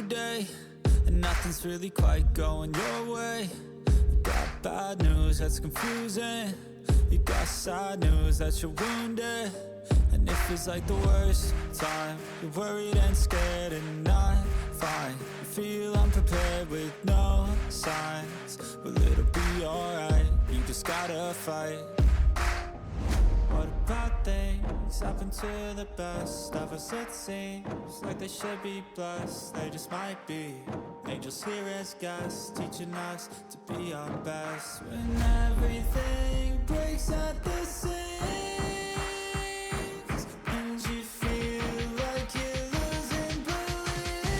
day, and nothing's really quite going your way. You got bad news that's confusing, you got sad news that you're wounded, and it feels like the worst time. You're worried and scared and not fine. You feel unprepared with no signs, but it'll be alright, you just gotta fight. What about things happen to the best of us? It seems like they should be blessed. They just might be angels here as guests, teaching us to be our best. When everything breaks at the seams, and you feel like you're losing belief,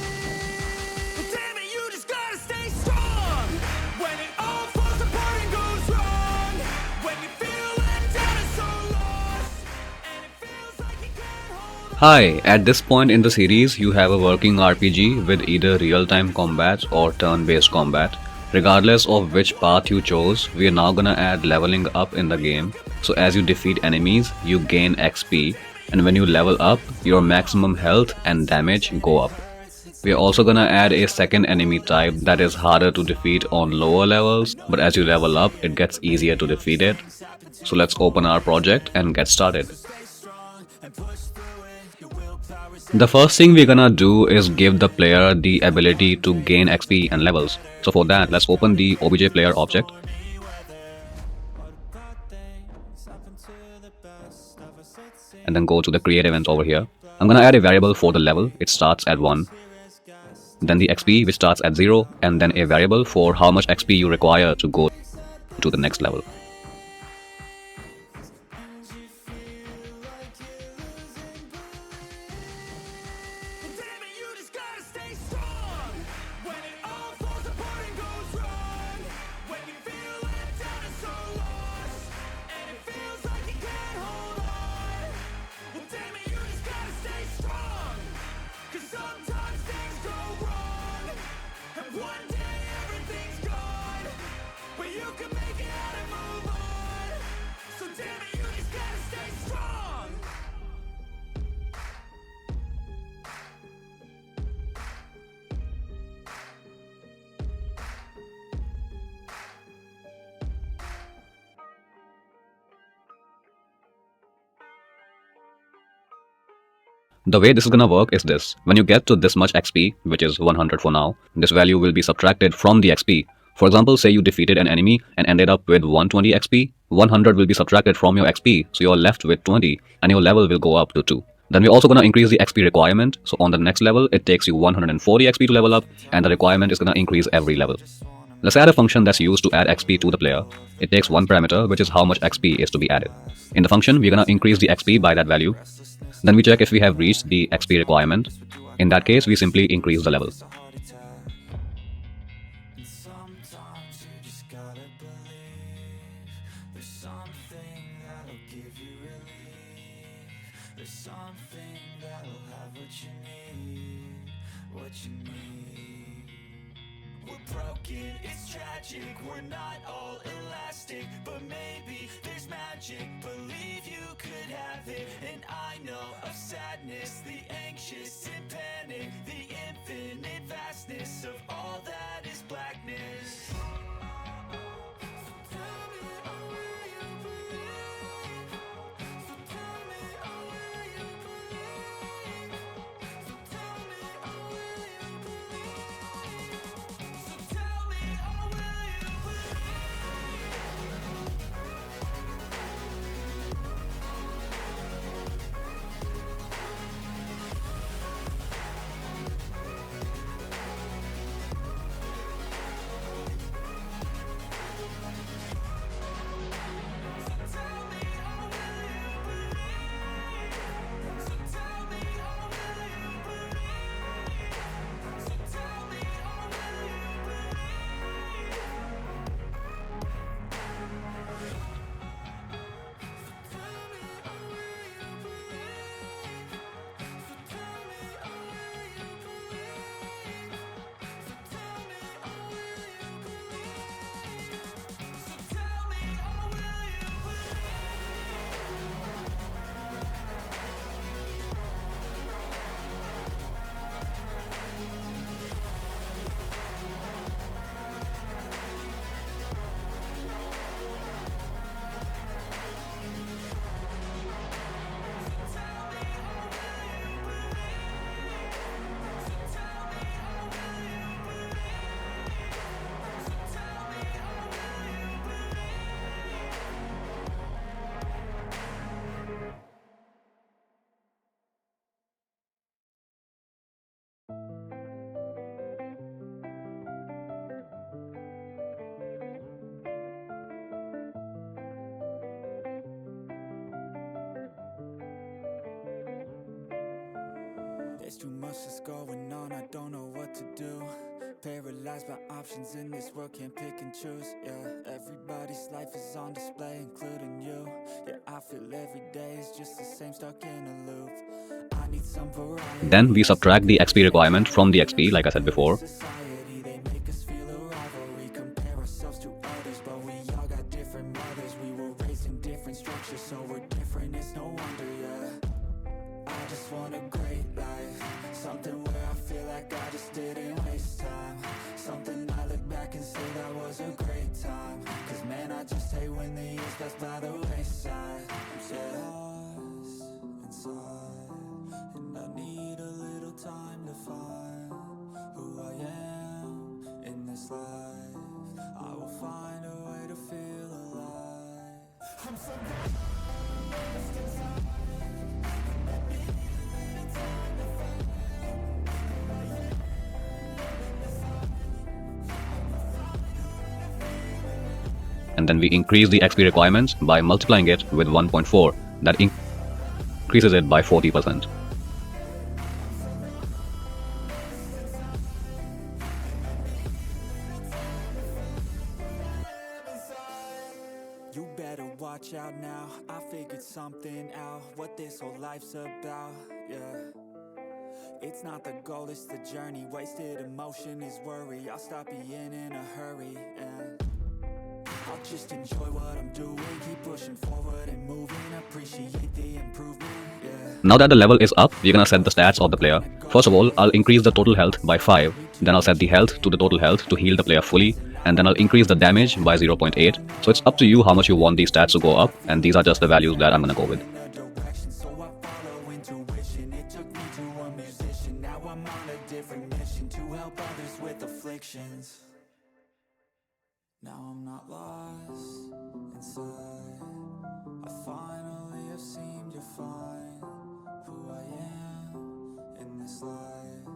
but damn it, you just gotta stay strong. When it all falls apart and goes wrong, when you feel let down and so lost, and it feels like you can't hold on. Hi, at this point in the series, you have a working RPG with either real-time combat or turn-based combat. Regardless of which path you chose, we are now gonna add leveling up in the game. So as you defeat enemies, you gain XP, and when you level up, your maximum health and damage go up. We are also gonna add a second enemy type that is harder to defeat on lower levels, but as you level up, it gets easier to defeat it. So let's open our project and get started. The first thing we're gonna do is give the player the ability to gain XP and levels. So for that, let's open the obj player object. And then go to the create event over here. I'm gonna add a variable for the level. It starts at 1. Then the XP, which starts at 0, and then a variable for how much XP you require to go to the next level. The way this is gonna work is this. When you get to this much XP, which is 100 for now, this value will be subtracted from the XP. For example, say you defeated an enemy and ended up with 120 XP, 100 will be subtracted from your XP, so you're left with 20, and your level will go up to 2. Then we're also gonna increase the XP requirement, so on the next level, it takes you 140 XP to level up, and the requirement is gonna increase every level. Let's add a function that's used to add XP to the player. It takes one parameter, which is how much XP is to be added. In the function, we're gonna increase the XP by that value. Then we check if we have reached the XP requirement. In that case, we simply increase the level. It's tragic, we're not all elastic, but maybe there's magic. Believe you could have it, and I know of sadness, the anxious and panic, the infinite vastness of all that is blackness. There's too much that's going on, I don't know what to do. Paralyzed by options in this world, can't pick and choose. Yeah, everybody's life is on display, including you. Yeah, I feel every day is just the same, stuck in a loop. I need some variety. Then we subtract the XP requirement from the XP, like I said before. Society, they make us feel a rivalry, compare ourselves to others, but we all got different mothers. We were raised in different structures, so we're different, it's no wonder, yeah. I just want a great life, something where I feel like I just didn't waste time, something I look back and say that was a great time. Cause man, I just hate when the years pass by the wayside. I'm so lost inside, and I need a little time to find who I am in this life. I will find a way to feel alive. I'm so lost inside. And then we increase the XP requirements by multiplying it with 1.4. That increases it by 40%. You better watch out now, I figured something out, what this whole life's about, yeah. It's not the goal, it's the journey, wasted emotion is worry. I'll stop being in a hurry, and I'll just enjoy what I'm doing, keep pushing forward and moving, appreciate the improvement, yeah. Now that the level is up, we're gonna set the stats of the player. First of all, I'll increase the total health by 5, then I'll set the health to the total health to heal the player fully, and then I'll increase the damage by 0.8. So it's up to you how much you want these stats to go up, and these are just the values that I'm gonna go with. So I follow intuition, it took me to a musician, now I'm on a different mission to help others with afflictions. Now I'm not lost inside, I finally have seemed to find who I am in this life,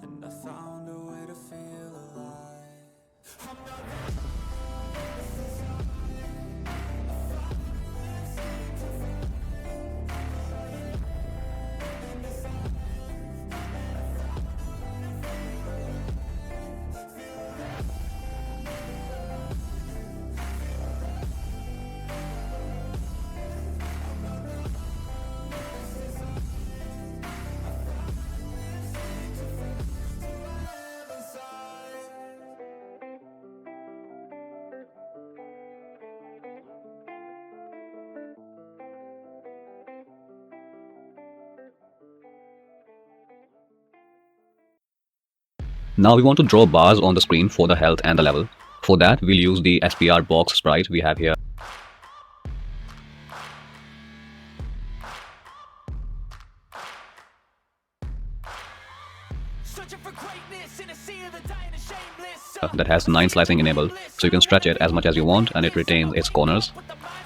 and I found a way to feel alive. I'm not Now we want to draw bars on the screen for the health and the level. For that, we'll use the SPR box sprite we have here. That has 9 slicing enabled, so you can stretch it as much as you want and it retains its corners.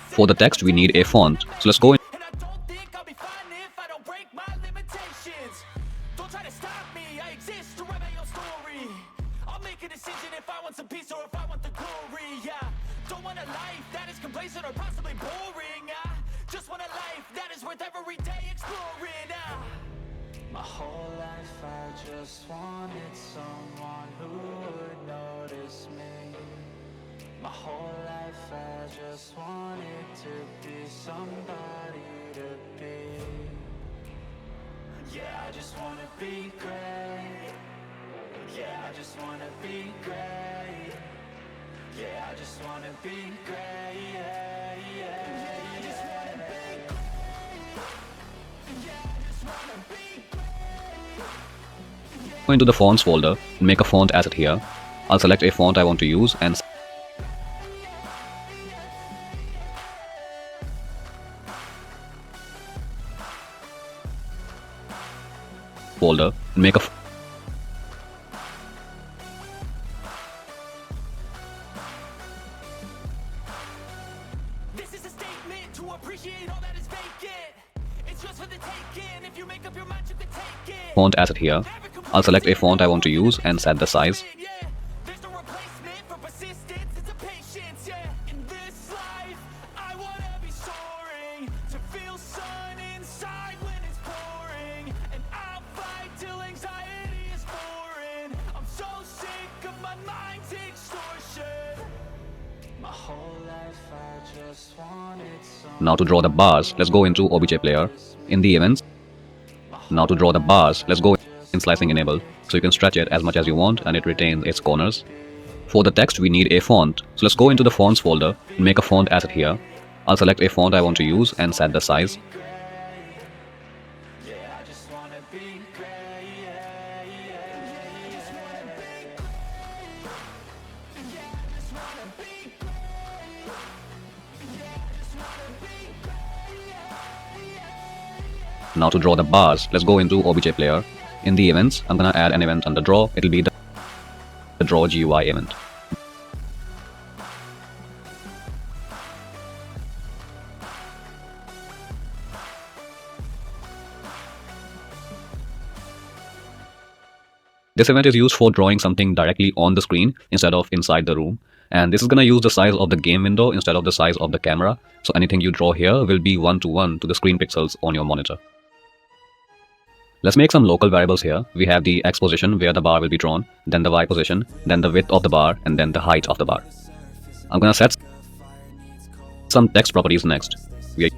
For the text, we need a font, so let's go in. My whole life I just wanted someone who would notice me. My whole life I just wanted to be somebody to be. Yeah, I just wanna be great. Yeah, I just wanna be great. Yeah, I just wanna be great. Yeah, yeah, I just wanna be great. Yeah, I just wanna be Go into the fonts folder and make a font asset here. I'll select a font I want to use and folder and make a This is a statement to appreciate all that is vacant. It's just for the taking. If you make up your mind, you can take it. font asset here. I'll select a font I want to use and set the size. There's no replacement for persistence, it's a patience, yeah. In this life, I wanna be soaring, to feel sun inside when it's pouring, and I'll fight to Now to draw the bars, let's go into OBJ player. In the events, now to draw the bars, let's go in slicing enable. So you can stretch it as much as you want and it retains its corners. For the text, we need a font. So let's go into the fonts folder and make a font asset here. I'll select a font I want to use and set the size. Now to draw the bars, let's go into OBJ player. In the events, I'm gonna add an event under draw. It'll be the draw GUI event. This event is used for drawing something directly on the screen instead of inside the room. And this is gonna use the size of the game window instead of the size of the camera. So anything you draw here will be 1:1 to the screen pixels on your monitor. Let's make some local variables here. We have the X position where the bar will be drawn, then the Y position, then the width of the bar, and then the height of the bar. I'm gonna set some text properties next. We are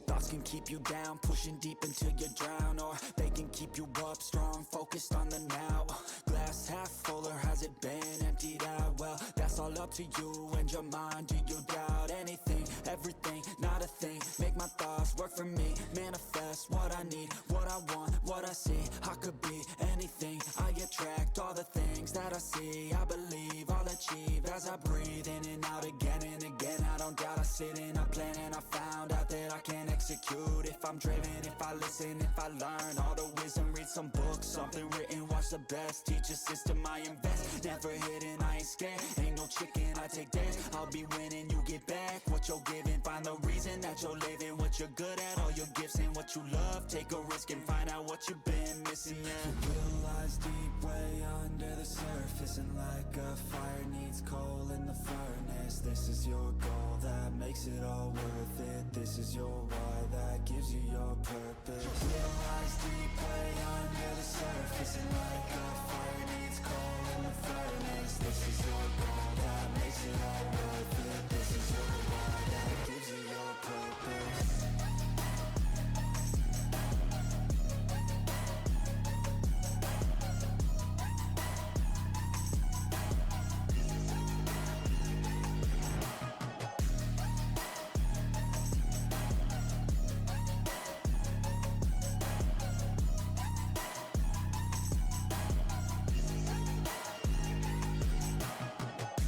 Thoughts can keep you down, pushing deep until you drown, or they can keep you up strong, focused on the now. Glass half full, or has it been emptied out? Well, that's all up to you and your mind. Do you doubt anything, everything, not a thing? Make my thoughts work for me, manifest what I need, what I want, what I see. I could be anything, I attract all the things that I see. I believe I'll achieve as I breathe in and out again and again. I don't doubt, I sit in a plan and I found out that I can execute if I'm driven, if I listen, if I learn all the wisdom, read some books, something written, watch the best, teach a system I invest, never hidden, I ain't scared, ain't no chicken, I take dares, I'll be winning, you get back what you're giving, find the reason that you're living, what you're good at, all your gifts and what you love, take a risk and find out what you've been missing, yeah. You realize deep way under the surface, and like a fire needs coal in the furnace, this is your goal that makes it all worth it, this is your why that gives you your purpose. Realize deep way under the surface, and like a fire needs coal in the furnace, this is your goal that makes it all worth it, this is your why that gives you your purpose.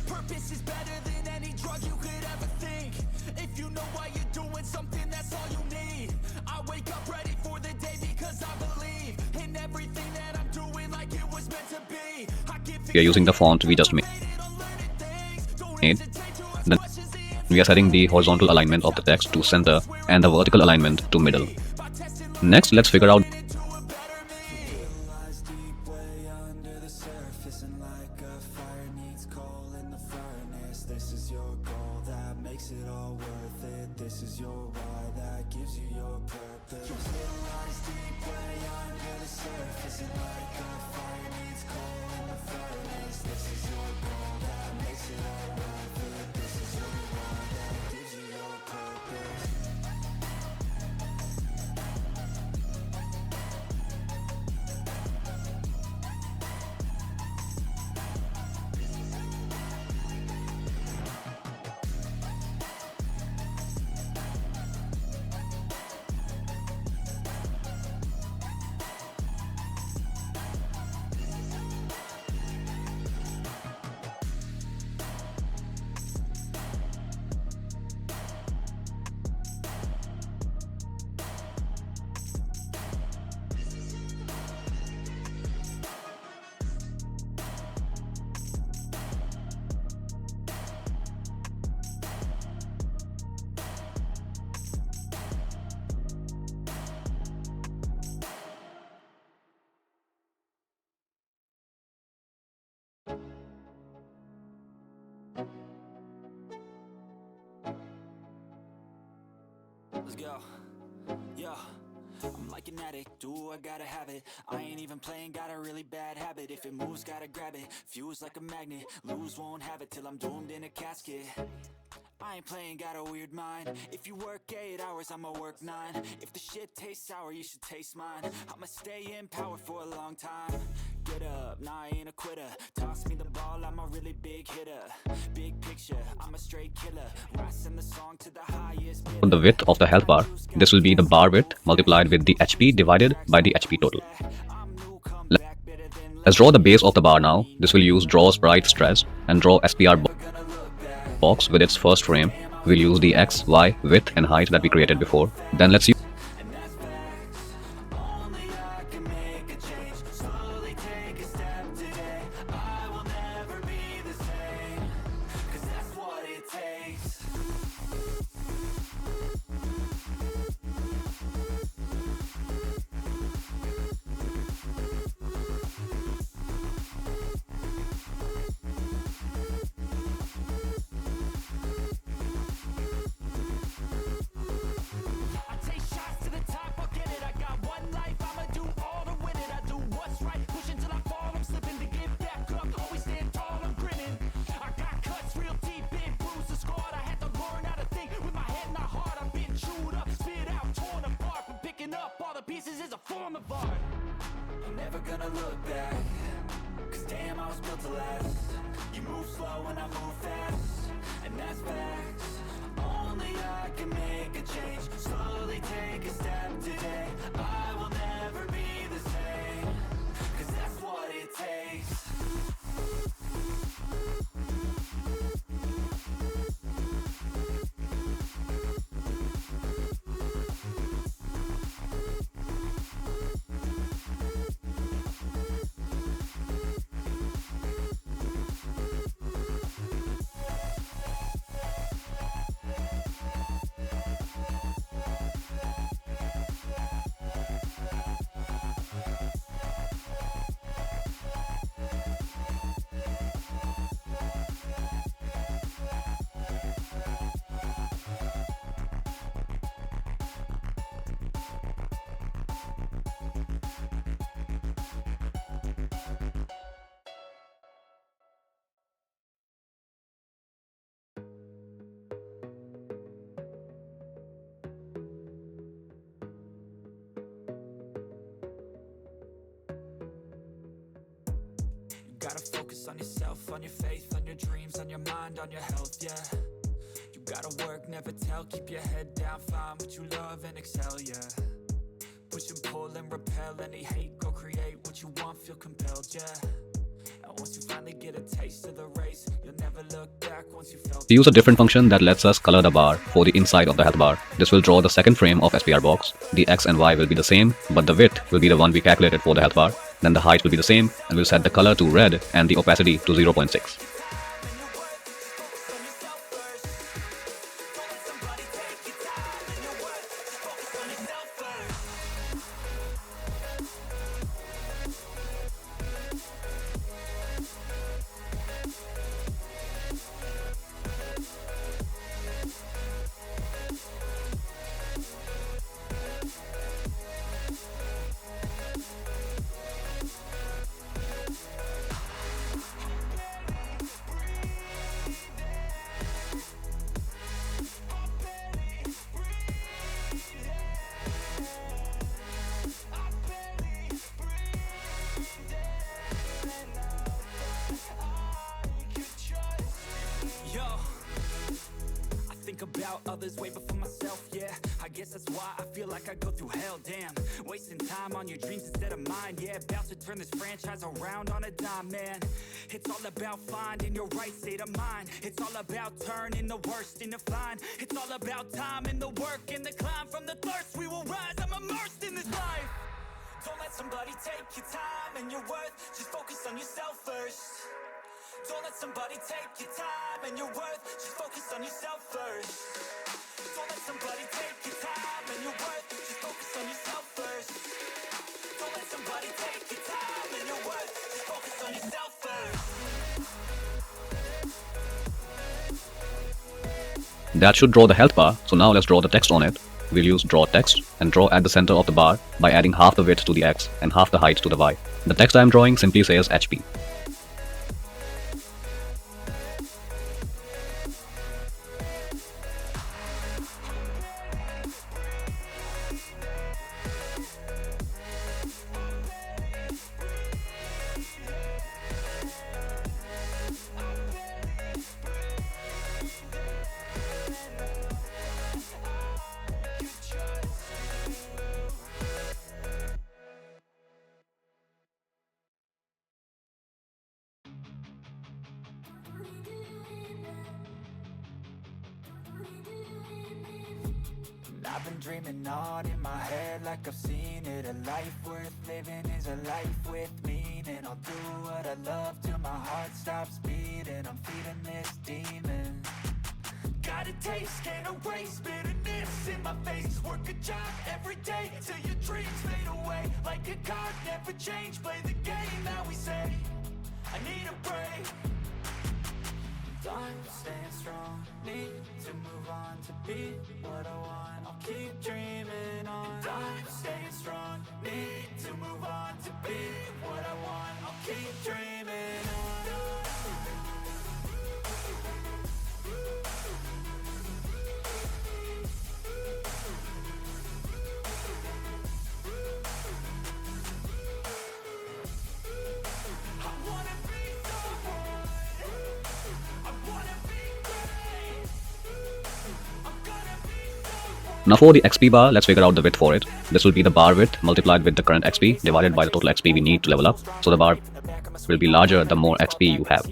Purpose is better than any drug you could ever think. If you know why you're doing something, that's all you need. I wake up ready for the day because I believe in everything that I'm doing like it was meant to be. we are using the font we just made. Then we are setting the horizontal alignment of the text to center and the vertical alignment to middle. Next, let's figure out This is your goal that makes it all worth it. This is your why that gives you your purpose. Realize deep way under the surface, and like a fire needs coal in the furnace. This is your goal that makes it all worth it. This is your why that gives you your purpose. Let's go. Yeah. I'm like an addict, I gotta have it. I ain't even playing, got a really bad habit. If it moves, gotta grab it. Fuse like a magnet, lose, won't have it till I'm doomed in a casket. I ain't playing, got a weird mind. If you work 8 hours, I'ma work 9. If the shit tastes sour, you should taste mine. I'ma stay in power for a long time. Get up, nah, I ain't a quitter. Toss me the ball, I'm a really big hitter. Big picture, I'm a straight killer. Rising the song to the highest bidder. On the width of the health bar, this will be the bar width multiplied with the HP divided by the HP total. Let's draw the base of the bar now. This will use draw sprite stress and draw SPR box with its first frame. We'll use the X, Y, width and height that we created before. Then let's use gonna look back, cause damn I was built to last. You move slow and I move fast, and that's facts. Only I can make a change, slowly take a step today. I will never be the same, cause that's what it takes. Gotta focus on yourself, on your faith, on your dreams, on your mind, on your health, yeah. You gotta work, never tell, keep your head down, find what you love and excel, yeah. Push and pull and repel any hate, go create what you want, feel compelled, yeah. And once you finally get a taste of the race, you'll never look back once you felt. We use a different function that lets us color the bar for the inside of the health bar. This will draw the second frame of SPR box. The X and Y will be the same, but the width will be the one we calculated for the health bar. Then the height will be the same, and we'll set the color to red and the opacity to 0.6. About others way before myself, yeah. I guess that's why I feel like I go through hell, damn. Wasting time on your dreams instead of mine, yeah. About to turn this franchise around on a dime, man. It's all about finding your right state of mind. It's all about turning the worst into fine. It's all about time and the work and the climb. From the thirst we will rise, I'm immersed in this life. Don't let somebody take your time and your worth. Just focus on yourself first. Don't let somebody take your time and your worth. Just focus on yourself first. Don't let somebody take your time and your worth. Just focus on yourself first. Don't let somebody take your time and your worth. Just focus on yourself first. That should draw the health bar, so now let's draw the text on it. we'll use draw text and draw at the center of the bar by adding half the width to the X and half the height to the Y. The text I am drawing simply says HP. I've been dreaming on in my head like I've seen it. A life worth living is a life with meaning. I'll do what I love till my heart stops beating. I'm feeding this demon. Got a taste, can't erase bitterness in my face. Work a job every day till your dreams fade away. Like a card, never change, play the game that we say. I need a break. I'm staying strong, need to move on to be what I want. I'll keep dreaming on. I'm staying strong, need to move on to be what I want. I'll keep dreaming on. Now for the XP bar, let's figure out the width for it. This will be the bar width multiplied with the current XP divided by the total XP we need to level up. So the bar will be larger the more XP you have.